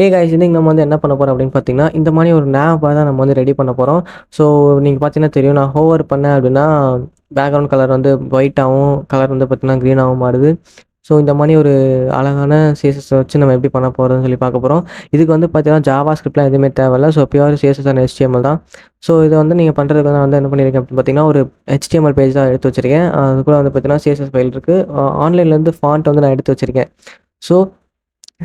Hey guys, இன்னைக்கு நம்ம வந்து என்ன பண்ண போறோம் அப்படின்னு பார்த்தீங்கன்னா, இந்த மாதிரி ஒரு நேவ் தான் நம்ம வந்து ரெடி பண்ண போறோம். ஸோ நீங்க பார்த்தீங்கன்னா தெரியும், நான் ஹோவர் பண்ணேன் அப்படின்னா பேக்ரவுண்ட் கலர் வந்து ஒயிட்டாகவும் கலர் வந்து பார்த்தீங்கன்னா க்ரீனாகவும் மாறுது. ஸோ இந்த மாதிரி ஒரு அழகான சிஎஸ்எஸ் வச்சு நம்ம எப்படி பண்ண போகிறோம்னு சொல்லி பார்க்க போகிறோம். இதுக்கு வந்து பார்த்தீங்கன்னா ஜாவா ஸ்கிரிப்ட்லாம் எதுவுமே தேவையில்ல. So pure CSS and HTML தான். ஸோ இதை வந்து நீங்கள் பண்ணுறதுக்கு நான் வந்து என்ன பண்ணியிருக்கேன் அப்படின்னு பார்த்தீங்கன்னா, ஒரு HTML பேஜ் தான் எடுத்து வச்சிருக்கேன். அது கூட வந்து பார்த்தீங்கன்னா சிஎஸ்எஸ் ஃபைல் இருக்குது. ஆன்லைன்லேருந்து ஃபாண்ட் வந்து நான் எடுத்து வச்சிருக்கேன். ஸோ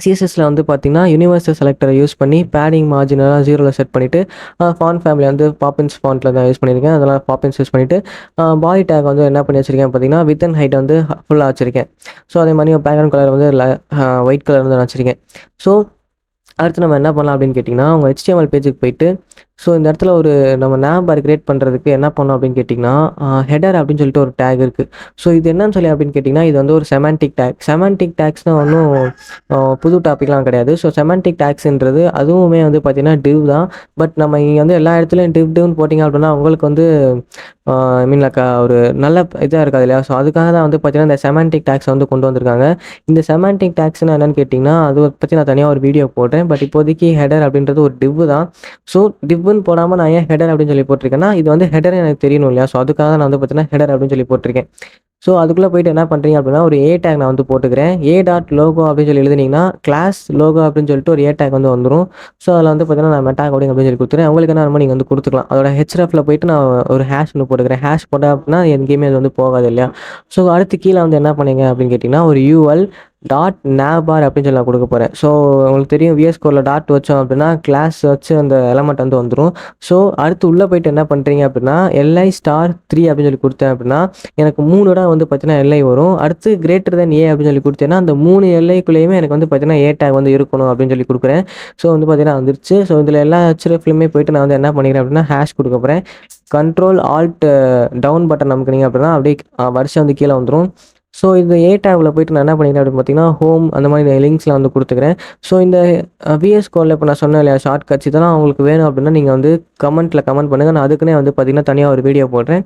சிஎஸ்எஸ்ல வந்து பார்த்தீங்கன்னா, யுனிவர்சல் செலக்டரை யூஸ் பண்ணி பேடிங் மார்ஜினெல்லாம் 0ல செட் பண்ணிவிட்டு, ஃபாண்ட் ஃபேமிலி வந்து பாப்பின்ஸ் ஃபாண்ட்டில் தான் யூஸ் பண்ணியிருக்கேன். அதெல்லாம் பாப்பின்ஸ் யூஸ் பண்ணிவிட்டு, பாடி டேக் வந்து என்ன பண்ணி வச்சிருக்கேன் பார்த்தீங்கன்னா, வித் அண்ட் ஹைட் வந்து ஃபுல்லாக வச்சிருக்கேன். ஸோ அதே மாதிரி பேக்ரவுண்ட் கலர் வந்து ஒயிட் கலர் வந்து நான் வச்சிருக்கேன். ஸோ அடுத்து நம்ம என்ன பண்ணலாம் அப்படின்னு கேட்டிங்கன்னா, உங்கள் HTML பேஜுக்கு போயிட்டு, ஸோ இந்த இடத்துல ஒரு நம்ம நேம்பார் கிரியேட் பண்ணுறதுக்கு என்ன பண்ணோம் அப்படின்னு கேட்டிங்கன்னா, ஹெடர் அப்படின்னு சொல்லிட்டு ஒரு டேக் இருக்குது. ஸோ இது என்னன்னு சொல்லி அப்படின்னு கேட்டிங்கன்னா, இது வந்து ஒரு செமான்டிக் டேக். செமான்டிக் டேக்ஸ்னால் ஒன்றும் புது டாப்பிக்லாம் கிடையாது. ஸோ செமான்டிக் டேக்ஸ்ன்றது அதுவுமே வந்து பார்த்திங்கன்னா டிவ் தான். பட் நம்ம இங்கே வந்து எல்லா இடத்துலையும் டிவ்னு போட்டிங்க அப்படின்னா உங்களுக்கு வந்து ஐ மீன் லைக் ஒரு நல்ல இதாக இருக்காது இல்லையா? ஸோ அதுக்காக தான் வந்து பார்த்திங்கன்னா இந்த செமான்டிக் டேக்ஸை வந்து கொண்டு வந்திருக்காங்க. இந்த செமான்டிக் டேக்ஸ்னால் என்னென்னு கேட்டிங்கன்னா, அதை பற்றி நான் தனியாக ஒரு வீடியோ போட்டேன். பட் இப்போதைக்கு ஹெடர் அப்படின்றது ஒரு டிவ் தான். ஸோ டிவ்னு போடாமல் நான் ஏன் ஹெடர் அப்படின்னு சொல்லி போட்டிருக்கேன்னா, இது வந்து ஹெடர் எனக்கு தெரியணும் இல்லையா? ஸோ அதுக்காக நான் வந்து பார்த்தீங்கன்னா ஹெடர் அப்படின்னு சொல்லி போட்டிருக்கேன். ஸோ அதுக்குள்ளே போயிட்டு என்ன பண்ணுறீங்க அப்படின்னா, ஒரு ஏ டேக் நான் வந்து போட்டுக்கிறேன். A.logo அப்படின்னு சொல்லி எழுதுனீங்கன்னா, கிளாஸ் லோகோ அப்படின்னு சொல்லிட்டு ஒரு ஏ டேக் வந்து வந்துடும். ஸோ அதில் வந்து பார்த்தீங்கன்னா நான் மெட்டாகோடிங் அப்படின்னு சொல்லி கொடுத்துறேன். உங்களுக்கு என்ன வேணுமோ நீங்கள் வந்து கொடுத்துக்கலாம். அதோட ஹெச்எஃப்ல போயிட்டு நான் ஒரு ஹேஷ் ஒன்று போட்டுக்கிறேன். ஹேஷ் போட்டேன் அப்படின்னா எங்கேயுமே அது வந்து போகாது இல்லையா? ஸோ அடுத்து கீழே வந்து என்ன பண்ணீங்க அப்படின்னு கேட்டிங்கன்னா, ஒரு UL.NavBar அப்படின்னு சொல்லி நான் கொடுக்க போகிறேன். ஸோ உங்களுக்கு தெரியும், VS கோடில் டாட் வச்சோம் அப்படின்னா கிளாஸ் வச்சு அந்த எலமெண்ட் வந்து வந்துடும். ஸோ அடுத்து உள்ளே போயிட்டு என்ன பண்ணுறீங்க அப்படின்னா, LI*3 அப்படின்னு சொல்லி கொடுத்தேன் அப்படின்னா எனக்கு 3 இடம் வந்து பார்த்தீங்கன்னா எல்ஐ வரும். அடுத்து கிரேட்டர் தென் ஏ அப்படின்னு சொல்லி கொடுத்தேன்னா, அந்த 3 எல்ஐக்குள்ளேயுமே எனக்கு வந்து பார்த்தீங்கன்னா ஏ டேக் வந்து இருக்கணும் அப்படின்னு சொல்லி கொடுக்குறேன். ஸோ வந்து பார்த்தீங்கன்னா வந்துருச்சு. ஸோ இதில் எல்லா ஹெச்எஃப்லையுமே போயிட்டு நான் வந்து என்ன பண்ணிக்கிறேன் அப்படின்னா, ஹேஷ் கொடுக்க போகிறேன். கண்ட்ரோல் ஆல்ட் டவுன் பட்டன் அமுக்குனீங்க அப்படின்னா அப்படியே வரிசை வந்து கீழே வந்துடும். ஸோ இந்த ஏ டேக்ல போயிட்டு நான் என்ன பண்ணிக்கிறேன் அப்படின்னு பார்த்தீங்கன்னா, ஹோம் அந்த மாதிரி லிங்க்ஸ்லாம் வந்து கொடுத்துக்கிறேன். ஸோ இந்த VS கோடில் இப்போ நான் சொன்னேன் இல்லையா, ஷார்ட் கட்ஸ் இதெல்லாம் உங்களுக்கு வேணும் அப்படின்னா நீங்கள் வந்து கமெண்ட் பண்ணுங்கள். நான் அதுக்குன்னே வந்து பார்த்தீங்கன்னா தனியாக ஒரு வீடியோ போடுறேன்.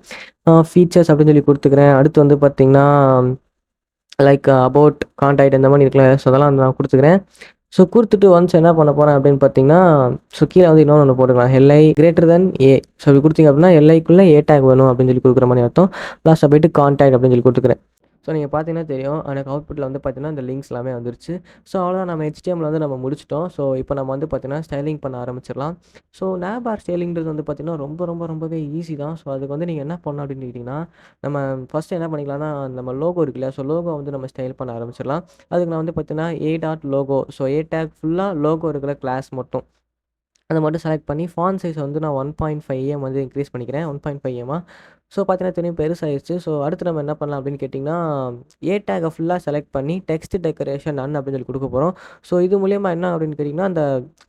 ஃபீச்சர்ஸ் அப்படின்னு சொல்லி கொடுத்துக்கிறேன். அடுத்து வந்து பார்த்தீங்கன்னா லைக் அபவுட் கான்டாக்ட் இந்த மாதிரி இருக்குல்ல, ஸோ அதெல்லாம் வந்து நான் கொடுத்துக்கிறேன். ஸோ கொடுத்துட்டு ஒன்ஸ் என்ன பண்ண போகிறேன் அப்படின்னு பார்த்தீங்கன்னா, ஸோ கீழே வந்து இன்னொன்று போட்டுக்கலாம், எல்ஐ கிரேட்டர் தென் ஏ. ஸோ இப்படி கொடுத்தீங்க அப்படின்னா எல்ஐக்குள்ளே ஏ டேக் வேணும் அப்படின்னு சொல்லி கொடுக்குற மாதிரி அர்த்தம். லாஸ்ட்டாக போயிட்டு கான்டாக்ட் அப்படின்னு சொல்லி கொடுத்துக்கிறேன். ஸோ நீங்கள் பார்த்தீங்கன்னா தெரியும், எனக்கு அவுட்புட்டில் வந்து பார்த்தீங்கன்னா இந்த லிங்க்ஸ் எல்லாமே வந்துருச்சு. ஸோ அவ்வளோதான், நம்ம HTML வந்து நம்ம முடிச்சிட்டோம். ஸோ இப்போ நம்ம வந்து பார்த்தீங்கன்னா ஸ்டைலிங் பண்ண ஆரம்பிச்சிடலாம். ஸோ நேபார் ஸ்டைலிங்கிறது வந்து பார்த்தீங்கன்னா ரொம்பவே ஈஸி தான். ஸோ அதுக்கு வந்து நீங்கள் என்ன பண்ணணும் அப்படின்னு கேட்டிங்கன்னா, நம்ம ஃபஸ்ட்டு என்ன பண்ணிக்கலாம்னா, நம்ம லோகோ இருக்கு இல்லையா? ஸோ லோகோ வந்து நம்ம ஸ்டைல் பண்ண ஆரம்பிச்சிடலாம். அதுக்கு நான் வந்து பார்த்தீங்கன்னா A.logo, ஸோ ஏ டேக் ஃபுல்லாக லோகோ இருக்கிற கிளாஸ் மட்டும் அதை மட்டும் செலக்ட் பண்ணி ஃபாண்ட் சைஸ் வந்து நான் 1.5 AM வந்து இன்க்ரீஸ் பண்ணிக்கிறேன். 1.5 AM. ஸோ பார்த்தீங்கன்னா தெரியும், பெருசாகிடுச்சு. ஸோ அடுத்து நம்ம என்ன பண்ணலாம் அப்படின்னு கேட்டிங்கன்னா, ஏ டேக்கை ஃபுல்லாக செலக்ட் பண்ணி டெக்ஸ்ட் டெக்கரேஷன் நன் அப்படின்னு சொல்லி கொடுக்க போகிறோம். ஸோ இது மூலியமாக என்ன அப்படின்னு கேட்டிங்கன்னா, அந்த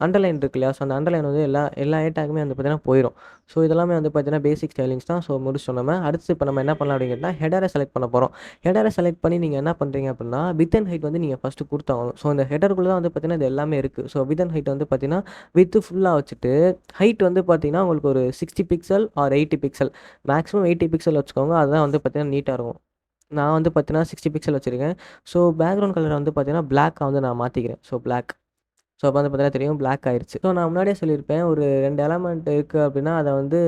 அண்டர்லைன் இருக்கு இல்லையா? ஸோ அந்த அண்டர்லைன் வந்து எல்லா ஏ டேக்குமே வந்து பார்த்தீங்கன்னா போயிடும். ஸோ இதெல்லாமே வந்து பார்த்தீங்கன்னா பேசிக் ஸ்டைலிங்ஸ் தான். ஸோ முடிச்சோம் நம்ம. அடுத்து இப்போ நம்ம என்ன பண்ணலாம் அப்படின்னு கேட்டால், ஹெடரை செலக்ட் பண்ண போகிறோம். ஹெடரை செலக்ட் பண்ணி நீங்கள் என்ன பண்ணுறீங்க அப்படின்னா, வித் அண்ட் ஹைட் வந்து நீங்கள் ஃபஸ்ட்டு கொடுத்தாகணும். ஸோ இந்த ஹெடருக்குள்ளே தான் வந்து பார்த்தீங்கன்னா இது எல்லாமே இருக்குது. ஸோ வித் அண்ட் ஹைட் வந்து பார்த்தீங்கன்னா வித்து ஃபுல்லாக வச்சுட்டு, ஹைட் வந்து பார்த்தீங்கன்னா உங்களுக்கு ஒரு 60 pixel or 80 pixel, maximum 80 pixel வச்சுக்கோங்க. அதுதான் வந்து பார்த்தீங்கன்னா நீட்டாக இருக்கும். நான் வந்து பார்த்தீங்கன்னா 60 பிக்சல் வச்சுருக்கேன். ஸோ பேக்ரவுண்ட் கலரை வந்து பார்த்தீங்கன்னா பிளாக்காக வந்து நான் மாற்றிக்கிறேன். So black. ஸோ அப்போ வந்து பார்த்தீங்கன்னா தெரியும், பிளாக் ஆயிடுச்சு. ஸோ நான் முன்னாடியே சொல்லியிருப்பேன், ஒரு 2 எலமெண்ட் இருக்குது அப்படின்னா அதை வந்து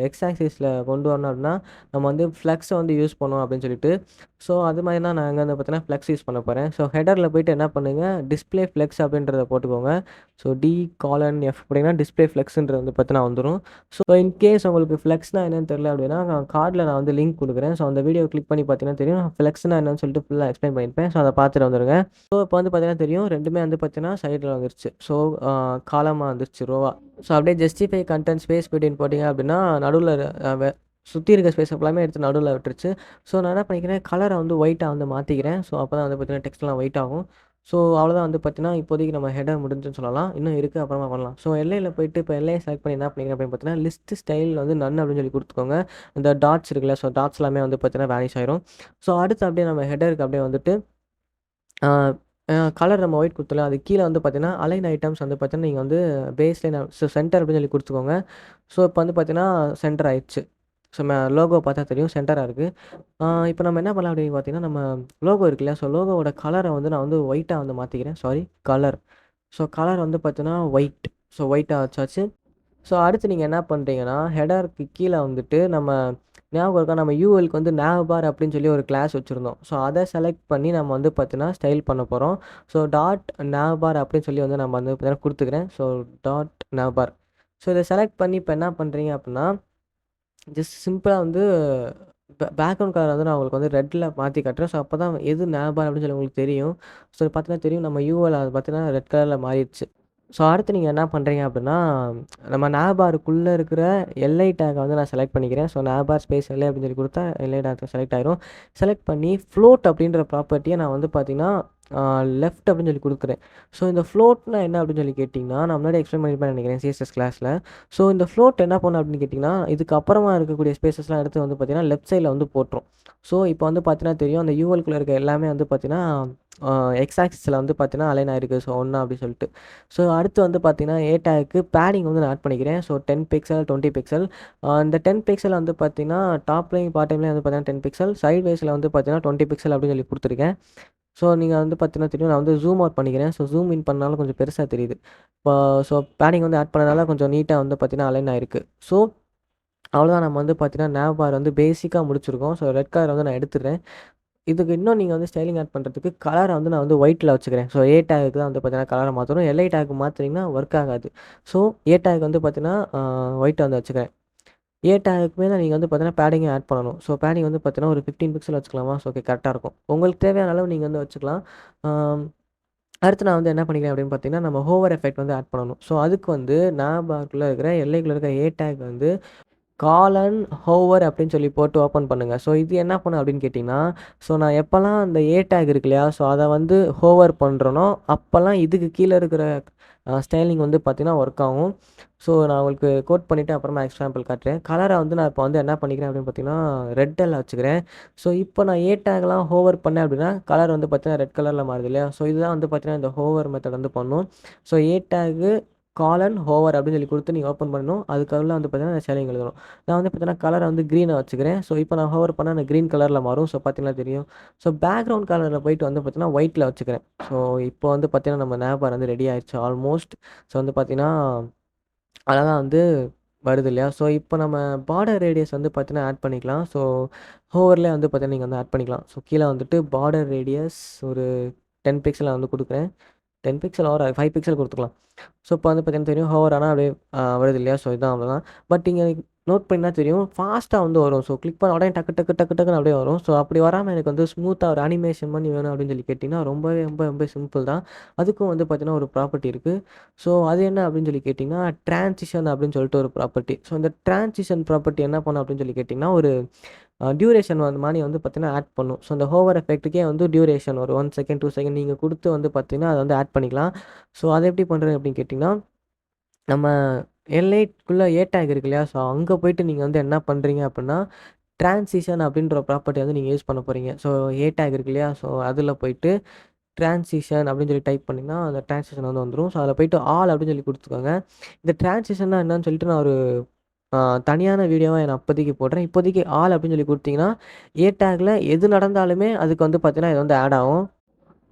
எக்ஸ் ஆக்சிஸில் கொண்டு வரணும் அப்படின்னா நம்ம வந்து ஃப்ளெக்ஸை வந்து யூஸ் பண்ணோம் அப்படின்னு சொல்லிட்டு. ஸோ அது மாதிரி தான் நான் அங்கே வந்து பார்த்தீங்கன்னா ஃப்ளெக்ஸ் யூஸ் பண்ண போகிறேன். ஸோ ஹெடரில் போயிட்டு என்ன பண்ணுங்கள், டிஸ்பிளே ஃப்ளெக்ஸ் அப்படின்றத போட்டுக்கோங்க. ஸோ D:F அப்படின்னா டிஸ்பிளே ஃப்ளெக்ஸுன்றது வந்து பார்த்தீங்கன்னா வந்துடும். ஸோ இன்கேஸ் உங்களுக்கு ஃப்ளெக்ஸ்னால் என்னென்னு தெரியல அப்படின்னா, கார்டில் நான் வந்து லிங்க் கொடுக்குறேன். ஸோ அந்த வீடியோ கிளிக் பண்ணி பார்த்தீங்கன்னா தெரியும், ஃப்ளெக்ஸ்னால் என்னன்னு சொல்லிட்டு ஃபுல்லாக எக்ஸ்பிளைன் பண்ணியிருப்பேன். ஸோ அதை பார்த்துட்டு வந்துடுங்க. ஸோ இப்போ வந்து பார்த்தீங்கன்னா தெரியும், ரெண்டுமே வந்து பார்த்தீங்கன்னா சைடில் வந்துருச்சு. ஸோ காலமாக வந்துருச்சு, ரோவா. ஸோ அப்படியே ஜஸ்டிஃபை கண்டென்ட் ஸ்பேஸ் பிட்வீன் போட்டிங்க அப்படின்னா நடுவில் சுற்றி இருக்க ஸ்பேஸ் எல்லாமே எடுத்து நடுவில் விட்டுருச்சு. ஸோ நான் என்ன பண்ணிக்கிறேன், கலரை வந்து ஒயிட்டாக வந்து மாற்றிக்கிறேன். ஸோ அப்போ தான் வந்து பார்த்தீங்கன்னா டெக்ஸ்ட்லாம் ஒயிட் ஆகும். ஸோ அவ்வளோதான், வந்து பார்த்தீங்கன்னா இப்போதைக்கு நம்ம ஹெடர் முடிஞ்சுன்னு சொல்லலாம். இன்னும் இருக்குது, அப்புறமா பண்ணலாம். ஸோ எல்லையில் போயிட்டு இப்போ எல்லையை செலக்ட் பண்ணி என்ன பண்ணிக்கிறேன் அப்படின்னு பார்த்தீங்கன்னா, லிஸ்ட் ஸ்டைல் வந்து நன் அப்படின்னு சொல்லி கொடுத்துக்கோங்க. இந்த டாட்ஸ் இருக்குல்ல, ஸோ டாட்ஸ் எல்லாமே வந்து பார்த்தீங்கன்னா வேனிஷ் ஆயிரும். ஸோ அடுத்து அப்படியே நம்ம ஹெடருக்கு அப்படியே வந்துட்டு கலர் நம்ம ஒயிட் கொடுத்துலாம். அது கீழே வந்து பார்த்தீங்கன்னா அலைன் ஐட்டம்ஸ் வந்து பார்த்தீங்கன்னா நீங்கள் வந்து பேஸ்லைன் சென்டர் அப்படின்னு சொல்லி கொடுத்துக்கோங்க. ஸோ இப்போ வந்து பார்த்தீங்கன்னா சென்டர் ஆயிடுச்சு. ஸோ லோகோ பார்த்தா தெரியும் சென்டராக இருக்குது. இப்போ நம்ம என்ன பண்ணலாம் அப்படின்னு பார்த்தீங்கன்னா, நம்ம லோகோ இருக்கு இல்லையா? ஸோ லோகோவோட கலரை வந்து நான் வந்து ஒயிட்டாக வந்து மாற்றிக்கிறேன். கலர். ஸோ கலர் வந்து பார்த்தீங்கன்னா ஒயிட். ஸோ ஒயிட்டா வச்சாச்சு. ஸோ அடுத்து நீங்க என்ன பண்றீங்கன்னா, ஹெடருக்கு கீழ வந்துட்டு நம்ம ஞாபகம் இருக்கா? நம்ம யூஎல்க்கு வந்து NavBar அப்படின்னு சொல்லி ஒரு கிளாஸ் வச்சிருந்தோம். ஸோ அத செலக்ட் பண்ணி நம்ம வந்து பார்த்தீங்கன்னா, ஸ்டைல் பண்ண போறோம். ஸோ டாட் NavBar அப்படின்னு சொல்லி வந்து நம்ம வந்து பார்த்தீங்கன்னா குடுத்துக்கிறேன். So dot NavBar. ஸோ இத செலக்ட் பண்ணி இப்ப என்ன பண்றீங்க அப்படின்னா, ஜஸ்ட் சிம்பிளா வந்து பேக்கிரவுண்ட் கலர் வந்து நான் உங்களுக்கு வந்து ரெட்ல மாத்தி காட்டுறேன். ஸோ அப்பதான் எது NavBar அப்படின்னு சொல்லி உங்களுக்கு தெரியும். ஸோ பார்த்தீங்கன்னா தெரியும் நம்ம யூஎல் அது பார்த்தீங்கன்னா ரெட் கலர்ல மாறிடுச்சு. ஸோ அடுத்து நீங்க என்ன பண்றீங்க அப்படின்னா, நம்ம NavBarக்குள்ள இருக்கிற எல்ஐ டேக்க வந்து நான் செலக்ட் பண்ணிக்கிறேன். ஸோ NavBar ஸ்பேஸ் எல்ஐ அப்படின்னு சொல்லி குடுத்தா எல்ஐ டேக் செலக்ட் ஆயிரும். செலக்ட் பண்ணி ஃப்ளோட் அப்படின்ற ப்ராப்பர்ட்டிய நான் வந்து பார்த்தீங்கன்னா, லெஃப்ட் அப்படின்னு சொல்லி குடுக்குறேன். ஸோ இந்த ஃப்ளோட்னா என்ன அப்படின்னு சொல்லி கேட்டீங்கன்னா, நான் முன்னாடி எக்ஸ்பிளைன் பண்ணியிருப்பேன்னு நினைக்கிறேன் சிஎஸ்எஸ் கிளாஸ்ல. ஸோ இந்த ஃப்ளோட் என்ன பண்ணும் அப்படின்னு கேட்டீங்கன்னா, இதுக்கு அப்புறமா இருக்கக்கூடிய ஸ்பேஸஸ்லாம் எடுத்து வந்து பார்த்தீங்கன்னா, லெஃப்ட் சைட்ல வந்து போட்டுரும். ஸோ இப்போ வந்து பார்த்தீங்கன்னா தெரியும், அந்த யூஎல்குள்ள இருக்க எல்லாமே வந்து பார்த்தீங்கன்னா, எக்ஸ் ஆக்சிஸ்ல வந்து பார்த்தீங்கன்னா அலைன் ஆயிருக்கு. ஸோ 1 அப்படி சொல்லிட்டு. ஸோ அடுத்து வந்து பார்த்தீங்கன்னா, ஏ டேக்க்கு பேடிங் வந்து நான் ஆட் பண்ணிக்கிறேன். So 10 pixel, 20 pixel. இந்த 10 பிக்சல் வந்து பார்த்தீங்கன்னா, டாப்லையும், பாட்டம்லையும் வந்து பார்த்தீங்கன்னா 10 பிக்சல். சைட் வைஸ்ல வந்து பார்த்தீங்கன்னா 20 பிக்சல் அப்படின்னு சொல்லி குடுத்துருக்கேன். ஸோ நீங்க வந்து பார்த்தீங்கன்னா தெரியும், நான் வந்து ஜூம் அவுட் பண்ணிக்கிறேன். ஸோ ஜூம் இன் பண்ணாலும் கொஞ்சம் பெருசா தெரியுது. இப்போ ஸோ பேடிங் வந்து ஆட் பண்ணனால கொஞ்சம் நீட்டா வந்து பார்த்தீங்கன்னா அலைன் ஆயிருக்கு. ஸோ அவ்வளோதான் நம்ம வந்து பார்த்தீங்கன்னா, NavBar வந்து பேசிக்கா முடிச்சிருக்கோம். ஸோ ரெட் கலர் வந்து நான் எடுத்துடுறேன். இதுக்கு இன்னும் நீங்க வந்து ஸ்டைலிங் ஆட் பண்றதுக்கு கலர வந்து நான் வந்து ஒயிட்ல வச்சுக்கிறேன். ஸோ ஏ டேகுக்கு தான் வந்து பார்த்தீங்கன்னா கலர மாத்தணும். எல்ஐ டேக் மாத்துனீங்கன்னா ஒர்க் ஆகாது. ஸோ ஏ டேக் வந்து பார்த்தீங்கன்னா, ஒயிட் வந்து வச்சுக்கிறேன். ஏ டேகுக்கு மேல நீங்க வந்து பார்த்தீங்கன்னா பேடிங்கும் ஆட் பண்ணணும். ஸோ பேடிங் வந்து பார்த்தீங்கன்னா ஒரு 15 பிக்சல் வச்சுக்கலாமா? ஸோ ஓகே கரெக்ட்டா இருக்கும். உங்களுக்கு தேவையான அளவு நீங்க வந்து வச்சுக்கலாம். ஆம். அடுத்து நான் வந்து என்ன பண்ணிக்கிறேன் அப்படின்னு பார்த்தீங்கன்னா, நம்ம ஹோவர் எஃபெக்ட் வந்து ஆட் பண்ணணும். ஸோ அதுக்கு வந்து NavBarக்குள்ள இருக்கிற எல்லைக்குள்ள இருக்கிற ஏ டேக் வந்து காலன் ஹோவர் அப்படின்னு சொல்லி போட்டு ஓப்பன் பண்ணுங்க. ஸோ இது என்ன பண்ணும் அப்படின்னு கேட்டிங்கன்னா, ஸோ நான் எப்போலாம் அந்த ஏ டேக் இருக்கு இல்லையா? ஸோ அத வந்து ஹோவர் பண்றேனோ, அப்போலாம் இதுக்கு கீழ இருக்கிற ஸ்டைலிங் வந்து பார்த்தீங்கன்னா ஒர்க் ஆகும். ஸோ நான் உங்களுக்கு கோட் பண்ணிவிட்டு அப்புறமா எக்ஸாம்பிள் காட்டுறேன். கலர வந்து நான் இப்போ வந்து என்ன பண்ணிக்கிறேன் அப்படின்னு பார்த்தீங்கன்னா, ரெட்ல வச்சுக்கிறேன். ஸோ இப்போ நான் ஏ டேக்லாம் ஹோவர் பண்ணேன் அப்படின்னா, கலர் வந்து பார்த்தீங்கன்னா ரெட் கலர்ல மாறுது இல்லையா? ஸோ இதுதான் வந்து பார்த்தீங்கன்னா இந்த ஹோவர் மெத்தட் வந்து பண்ணும். ஸோ ஏ டேகு காலன் ஹோவர் அப்படின்னு சொல்லி குடுத்து நீங்க ஓப்பன் பண்ணணும். அதுக்குள்ள வந்து பார்த்தீங்கன்னா ஸ்டைலிங் எழுதணும். நான் வந்து பார்த்தீங்கன்னா கலர வந்து கிரீனா வச்சுக்கிறேன். ஸோ இப்போ நான் ஹோவர் பண்ணா அந்த கிரீன் கலர்ல மாறும். ஸோ பார்த்தீங்கன்னா தெரியும். ஸோ பேக்கிரவுண்ட் கலர்ல போயிட்டு வந்து பார்த்தீங்கன்னா ஒயிட்ல வச்சுக்கிறேன். ஸோ இப்போ வந்து பார்த்தீங்கன்னா நம்ம NavBar வந்து ரெடி ஆயிருச்சு ஆல்மோஸ்ட். ஸோ வந்து பார்த்தீங்கன்னா, அழகா வந்து வருது இல்லையா? ஸோ இப்போ நம்ம பார்டர் ரேடியஸ் வந்து பார்த்தீங்கன்னா ஆட் பண்ணிக்கலாம். ஸோ ஹோவர்லயே வந்து பார்த்தீங்கன்னா நீங்க வந்து ஆட் பண்ணிக்கலாம். ஸோ கீழ வந்துட்டு பார்டர் ரேடியஸ் ஒரு 10 பிக்சல் நான் வந்து குடுக்குறேன். 10 பிக்சல் ஆர் 5 பிக்சல் குடுத்துக்கலாம். ஸோ இப்போ வந்து பார்த்தீங்கன்னா தெரியும் ஹோவர் ஆனா அப்படியே வருது இல்லையா? ஸோ இதான் அவ்வளோதான். பட் இங்க நோட் பண்ணா தெரியும் ஃபாஸ்ட்டா வந்து வரும். ஸோ கிளிக் பண்ண உடனே டக்கு டக்கு டக்கு டக்குன்னு அப்படியே வரும். ஸோ அப்படி வராம எனக்கு வந்து ஸ்மூத்தா ஒரு அனிமேஷன் பண்ணி வேணும் அப்படின்னு சொல்லி கேட்டீங்கன்னா, ரொம்பவே ரொம்ப ரொம்ப சிம்பிள் தான். அதுக்கும் வந்து பார்த்தீங்கன்னா ஒரு ப்ராப்பர்ட்டி இருக்கு. ஸோ அது என்ன அப்படின்னு சொல்லி கேட்டீங்கன்னா, டிரான்சிஷன் அப்படின்னு சொல்லிட்டு ஒரு ப்ராப்பர்ட்டி. ஸோ இந்த டிரான்சிஷன் ப்ராப்பர்ட்டி என்ன பண்ணும் அப்படின்னு சொல்லி கேட்டீங்கன்னா, ஒரு டியூரேஷன் அந்த மாரி வந்து பார்த்தீங்கன்னா ஆட் பண்ணும். ஸோ அந்த ஹோவர் எஃபெக்ட்டுக்கே வந்து டியூரேஷன் ஒரு 1 செகண்ட், 2 செகண்ட் நீங்க குடுத்து வந்து பார்த்தீங்கன்னா, அத வந்து ஆட் பண்ணிக்கலாம். ஸோ அத எப்படி பண்றது அப்படின்னு கேட்டீங்கன்னா, நம்ம எல்லைக்குள்ள ஏ டேக் இருக்கு இல்லையா? ஸோ அங்க போயிட்டு நீங்க வந்து என்ன பண்றீங்க அப்படின்னா, டிரான்சிஷன் அப்படின்ற ப்ராப்பர்ட்டி வந்து நீங்க யூஸ் பண்ண போறீங்க. ஸோ ஏ டேக் இருக்கு இல்லையா? ஸோ அதுல போயிட்டு டிரான்சிஷன் அப்படின்னு சொல்லி டைப் பண்ணீங்கன்னா, அந்த டிரான்சிஷன் வந்து வந்துரும். ஸோ அதில போயிட்டு ஆல் அப்படின்னு சொல்லி குடுத்துக்கோங்க. இந்த டிரான்சிஷன்னா என்னன்னு சொல்லிட்டு நான் ஒரு அ தனியான வீடியோவா நான் அப்போதைக்கு போடுறேன். இப்போதைக்கு ஆல் அப்படின்னு சொல்லி குடுத்தீங்கன்னா, ஏ டேக்ல எது நடந்தாலுமே அதுக்கு வந்து பார்த்தீங்கன்னா, இது வந்து ஆட் ஆகும்.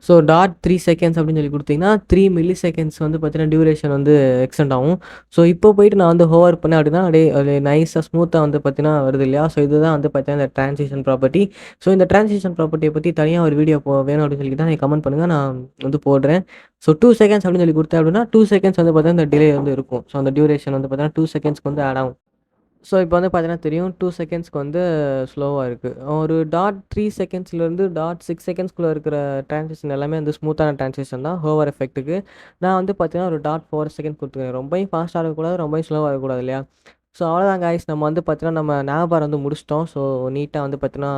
ஸோ டாட் 3 செகண்ட்ஸ் அப்படின்னு சொல்லி குடுத்தீங்கன்னா, 3 மில்லி செகண்ட்ஸ் வந்து பார்த்தீங்கன்னா, டியூரேஷன் வந்து எக்ஸ்டெண்ட் ஆகும். ஸோ இப்போ போயிட்டு நான் வந்து ஹோவர் பண்ணேன் அப்படின்னா, அப்படியே நைஸா ஸ்மூத்தா வந்து பார்த்தீங்கன்னா வருது இல்லையா? ஸோ இதுதான் வந்து பார்த்தீங்கன்னா, இந்த டிரான்சிஷன் ப்ராப்பர்ட்டி. ஸோ இந்த டிரான்சிஷன் ப்ராப்பர்ட்டிய பத்தி தனியா ஒரு வீடியோ வேணும் அப்படின்னு சொல்லிட்டு நீங்க கமெண்ட் பண்ணுங்க. நான் வந்து போடுறேன். ஸோ 2 செகண்ட்ஸ் அப்படின்னு சொல்லி குடுத்தேன் அப்படின்னா, 2 செகண்ட்ஸ் வந்து பார்த்தீங்கன்னா, இந்த டிலே வந்து இருக்கும். ஸோ அந்த டியூரேஷன் வந்து பார்த்தீங்கன்னா, 2 செகண்ட்ஸ்க்கு வந்து ஆட் ஆகும். ஸோ இப்போ வந்து பார்த்தீங்கன்னா தெரியும் 2 செகண்ட்ஸ்க்கு வந்து ஸ்லோவா இருக்கு. ஒரு டாட் 3 செகண்ட்ஸ்லேருந்து டாட் 6 செகண்ட்ஸ்குள்ள இருக்கிற டிரான்சிஷன் எல்லாமே வந்து ஸ்மூத்தான டிரான்சிஷன் தான் ஹோவர் எஃபெக்ட்டுக்கு. நான் வந்து பார்த்தீங்கன்னா ஒரு டாட் 4 செகண்ட் குடுத்துருக்கேன். ரொம்பயும் ஃபாஸ்ட்டா இருக்கக்கூடாது, ரொம்பயும் ஸ்லோவா இருக்கக்கூடாது இல்லையா? ஸோ அவ்வளோதான் காய்ஸ் நம்ம வந்து பார்த்தீங்கன்னா, நம்ம NavBar வந்து முடிச்சுட்டோம். ஸோ நீட்டா வந்து பார்த்தீங்கன்னா,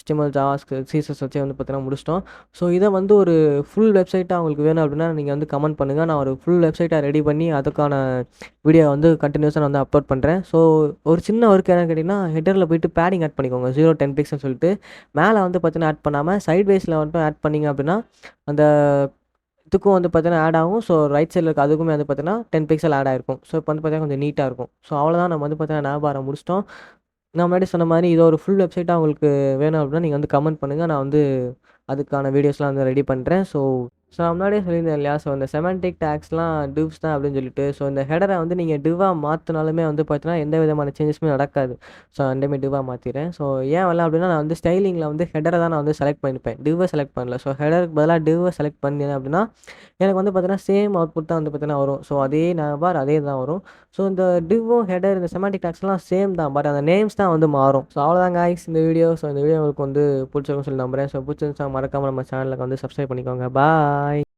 HTML, ஜாவாஸ்கிரிப்ட், CSS வச்சே வந்து பார்த்தீங்கன்னா முடிச்சுட்டோம். ஸோ இத வந்து ஒரு ஃபுல் வெப்சைட்டா உங்களுக்கு வேணும் அப்படின்னா, நீங்க வந்து கமெண்ட் பண்ணுங்க. நான் ஒரு ஃபுல் வெப்சைட்டா ரெடி பண்ணி அதுக்கான வீடியோ வந்து கன்டினியூஸா நான் வந்து அப்லோட் பண்றேன். ஸோ ஒரு சின்ன ஒர்க் என்னன்னு கேட்டீங்கன்னா, ஹெட்டர்ல போயிட்டு பேடிங் ஆட் பண்ணிக்கோங்க. 0, 10 பிக்சல்னு சொல்லிட்டு. மேல வந்து பார்த்தீங்கன்னா ஆட் பண்ணாம, சைட் வைஸ்ல மட்டும் ஆட் பண்ணீங்க அப்படின்னா, அந்த இதுக்கும் வந்து பார்த்தீங்கன்னா ஆட் ஆகும். ஸோ ரைட் சைட்ல இருக்க அதுக்குமே வந்து பார்த்தீங்கன்னா 10 பிக்சல் ஆட் ஆயிருக்கும். ஸோ இப்போ வந்து பார்த்தீங்கன்னா கொஞ்சம் நீட்டா இருக்கும். ஸோ அவ்வளோதான் நம்ம வந்து பார்த்தீங்கன்னா NavBar முடிச்சுட்டோம். நான் முன்னாடி சொன்ன மாரி இது ஒரு ஃபுல் வெப்சைட்டா உங்களுக்கு வேணும் அப்படின்னா, நீங்க வந்து கமெண்ட் பண்ணுங்க. நான் வந்து அதுக்கான வீடியோஸ்லாம் வந்து ரெடி பண்றேன். ஸோ ஸோ நான் முன்னாடியே சொல்லியிருந்தேன் இல்லையா? ஸோ இந்த செமான்டிக் டேக்ஸ்லாம் டிவ்ஸ் தான் அப்படின்னு சொல்லிட்டு. ஸோ இந்த ஹெடரை வந்து நீங்கள் டிவ்வா மாத்துனாலுமே வந்து பார்த்தீங்கன்னா, எந்த விதமான சேஞ்சஸுமே நடக்காது. ஸோ ரெண்டுமே டிவ்வா மாத்திர்றேன். ஸோ ஏன் வரல அப்படின்னா, நான் வந்து ஸ்டைலிங்கில வந்து ஹெடர தான் நான் வந்து செலக்ட் பண்ணியிருப்பேன். டிவ்வ செலக்ட் பண்ணல. ஸோ ஹெடருக்கு பதிலா டிவ்வ செலக்ட் பண்ணேன் அப்படின்னா, எனக்கு வந்து பார்த்தீங்கன்னா, சேம் அவுட்புட் தான் வந்து பார்த்தீங்கன்னா வரும். ஸோ அதே நவ்பார் அதே தான் வரும். ஸோ இந்த டிவ்வும், ஹெடர் இந்த செமான்டிக் டேக்ஸ்லாம் சேம் தான். பட் அந்த நேம்ஸ் தான் வந்து மாறும். ஸோ அவ்வளோதான் காய்ஸ் இந்த வீடியோ. ஸோ இந்த வீடியோ உங்களுக்கு வந்து பிடிச்சிருக்கும்னு சொல்லி நம்புறேன். ஸோ பிடிச்சிருந்துச்சா மறக்காம நம்ம சேனலுக்கு வந்து சப்ஸ்கிரைப் பண்ணிக்கோங்க. பாய்.